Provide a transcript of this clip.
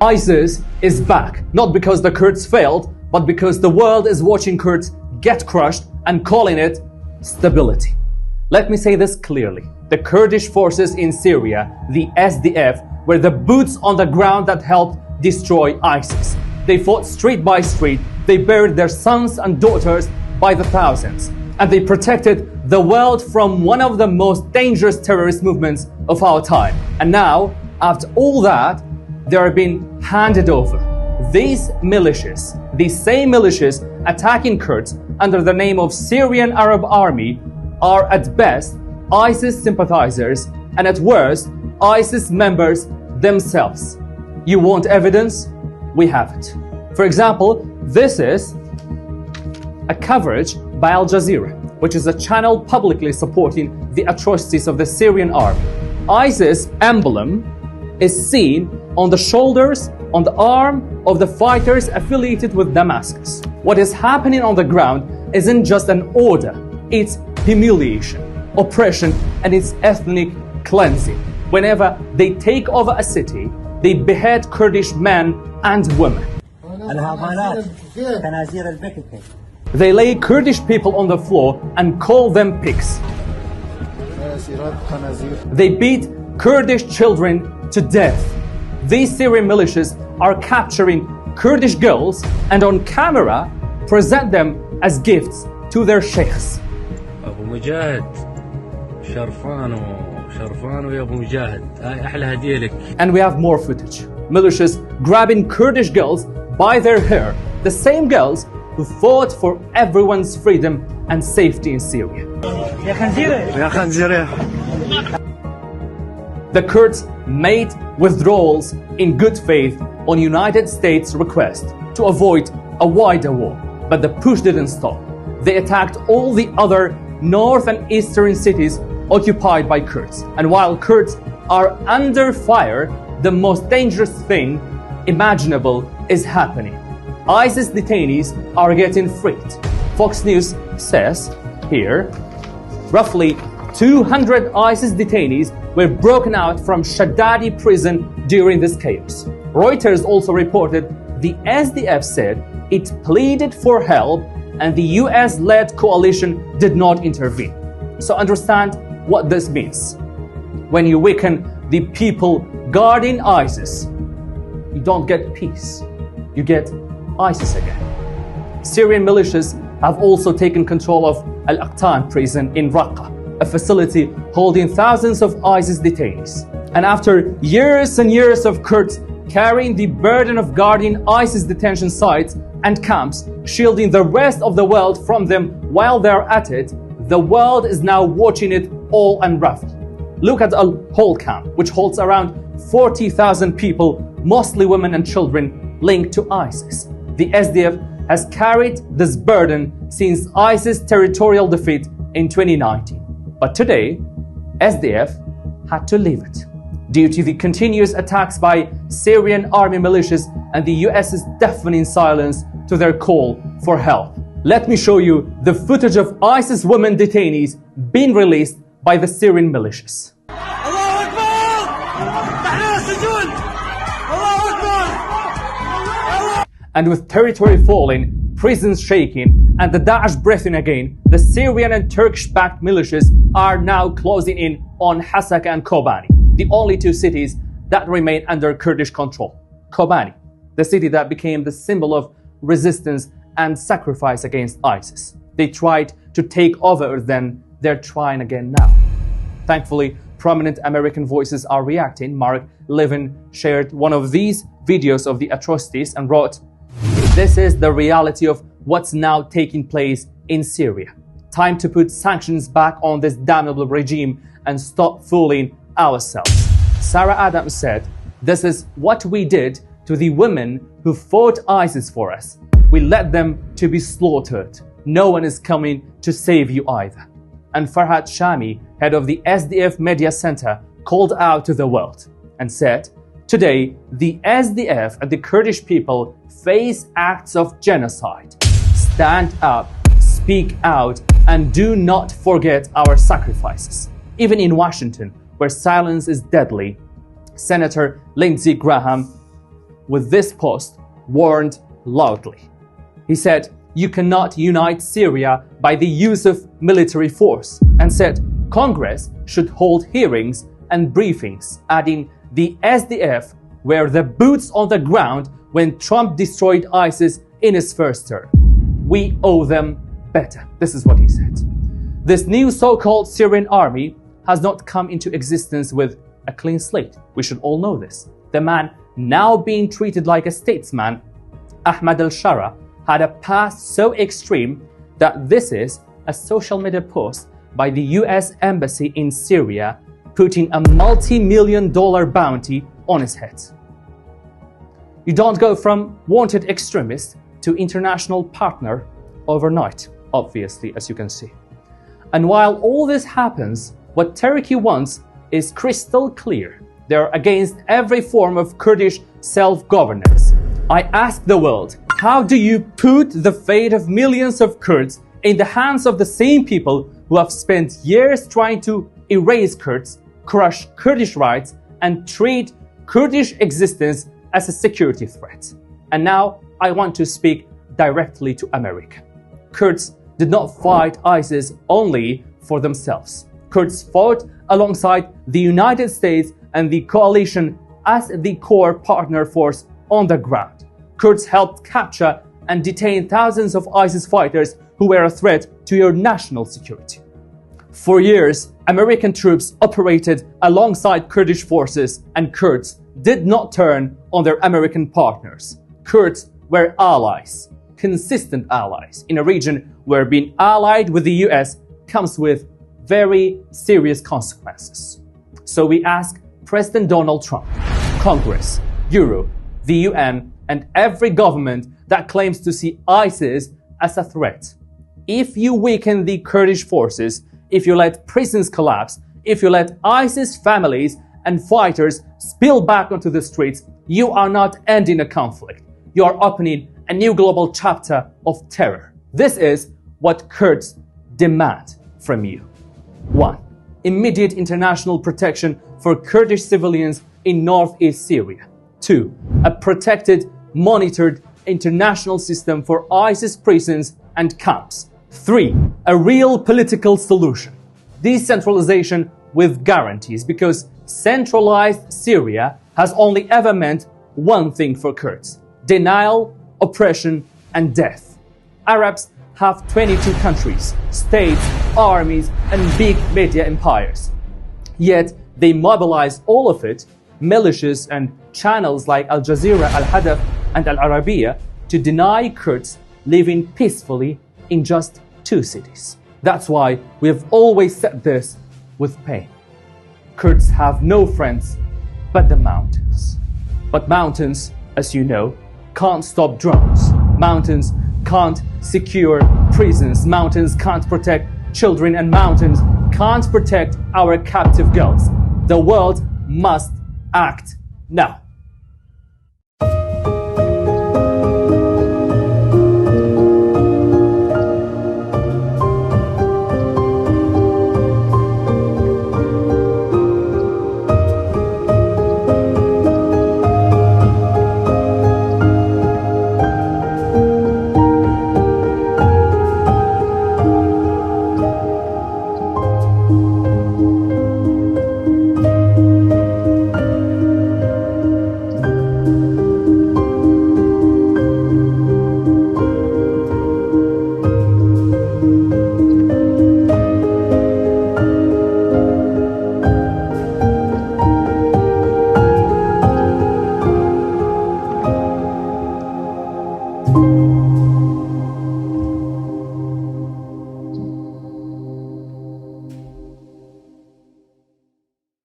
ISIS is back, not because the Kurds failed, but because the world is watching Kurds get crushed and calling it stability. Let me say this clearly. The Kurdish forces in Syria, the SDF, were the boots on the ground that helped destroy ISIS. They fought street by street, they buried their sons and daughters by the thousands, and they protected the world from one of the most dangerous terrorist movements of our time. And now, after all that, they are being handed over. These militias, these same militias attacking Kurds under the name of Syrian Arab Army, are at best ISIS sympathizers and at worst ISIS members themselves. You want evidence? We have it. For example, this is a coverage by Al Jazeera, which is a channel publicly supporting the atrocities of the Syrian army. ISIS emblem is seen on the shoulders, on the arm of the fighters affiliated with Damascus. What is happening on the ground isn't just an order, it's humiliation, oppression, and it's ethnic cleansing. Whenever they take over a city, they behead Kurdish men and women. They lay Kurdish people on the floor and call them pigs. They beat Kurdish children to death. These Syrian militias are capturing Kurdish girls and on camera present them as gifts to their sheikhs. أبو مجاهد شرفانو يا أبو مجاهد هاي أحلى هدية لك. And we have more footage. Militias grabbing Kurdish girls by their hair, the same girls who fought for everyone's freedom and safety in Syria. The Kurds made withdrawals in good faith on United States' request to avoid a wider war, but the push didn't stop. They attacked all the other north and eastern cities occupied by Kurds. And while Kurds are under fire, the most dangerous thing imaginable is happening. ISIS detainees are getting freed. Fox News says here, roughly 200 ISIS detainees were broken out from Shaddadi prison during this chaos. Reuters also reported the SDF said it pleaded for help and the US-led coalition did not intervene. So understand what this means. When you weaken the people guarding ISIS, you don't get peace, you get ISIS again. Syrian militias have also taken control of Al-Aqtan prison in Raqqa, a facility holding thousands of ISIS detainees. And after years and years of Kurds carrying the burden of guarding ISIS detention sites and camps, shielding the rest of the world from them while they're at it, the world is now watching it all unravel. Look at Al-Hol camp, which holds around 40,000 people, mostly women and children, linked to ISIS. The SDF has carried this burden since ISIS territorial defeat in 2019. But today, SDF had to leave it due to the continuous attacks by Syrian army militias and the US's deafening silence to their call for help. Let me show you the footage of ISIS women detainees being released by the Syrian militias. And with territory falling, prisons shaking, and the Daesh breathing again, the Syrian and Turkish-backed militias are now closing in on Hasaka and Kobani, the only two cities that remain under Kurdish control. Kobani, the city that became the symbol of resistance and sacrifice against ISIS. They tried to take over then, they're trying again now. Thankfully, prominent American voices are reacting. Mark Levin shared one of these videos of the atrocities and wrote, "This is the reality of what's now taking place in Syria. Time to put sanctions back on this damnable regime and stop fooling ourselves." Sarah Adams said, "This is what we did to the women who fought ISIS for us. We let them to be slaughtered. No one is coming to save you either." And Farhad Shami, head of the SDF Media Center, called out to the world and said, "Today, the SDF and the Kurdish people face acts of genocide. Stand up, speak out, and do not forget our sacrifices." Even in Washington, where silence is deadly, Senator Lindsey Graham with this post, warned loudly. He said, "You cannot unite Syria by the use of military force," and said Congress should hold hearings and briefings, adding the SDF were the boots on the ground when Trump destroyed ISIS in his first term. "We owe them better." This is what he said. This new so-called Syrian army has not come into existence with a clean slate. We should all know this. The man now being treated like a statesman, Ahmad al-Shara, had a past so extreme that this is a social media post by the US Embassy in Syria putting a multi-million-dollar bounty on his head. You don't go from wanted extremist to international partner overnight, obviously, as you can see. And while all this happens, what Turkey wants is crystal clear. They're against every form of Kurdish self-governance. I ask the world, how do you put the fate of millions of Kurds in the hands of the same people who have spent years trying to erase Kurds, crush Kurdish rights, and treat Kurdish existence as a security threat? And now I want to speak directly to America. Kurds did not fight ISIS only for themselves. Kurds fought alongside the United States and the coalition as the core partner force on the ground. Kurds helped capture and detain thousands of ISIS fighters who were a threat to your national security. For years, American troops operated alongside Kurdish forces, and Kurds did not turn on their American partners. Kurds were allies, consistent allies, in a region where being allied with the US comes with very serious consequences. So we ask President Donald Trump, Congress, Europe, the UN, and every government that claims to see ISIS as a threat. If you weaken the Kurdish forces, if you let prisons collapse, if you let ISIS families and fighters spill back onto the streets, you are not ending a conflict. You are opening a new global chapter of terror. This is what Kurds demand from you. 1. Immediate international protection for Kurdish civilians in northeast Syria. 2. A protected, monitored international system for ISIS prisons and camps. 3. A real political solution. Decentralization with guarantees, because centralized Syria has only ever meant one thing for Kurds: denial, oppression, and death. Arabs have 22 countries, states, armies, and big media empires. Yet they mobilize all of it, militias and channels like Al Jazeera, Al Hadaf, and Al Arabiya, to deny Kurds living peacefully in just 2 cities. That's why we have always said this with pain. Kurds have no friends but the mountains. But mountains, as you know, can't stop drones. Mountains can't secure prisons. Mountains can't protect children, and mountains can't protect our captive girls. The world must act now.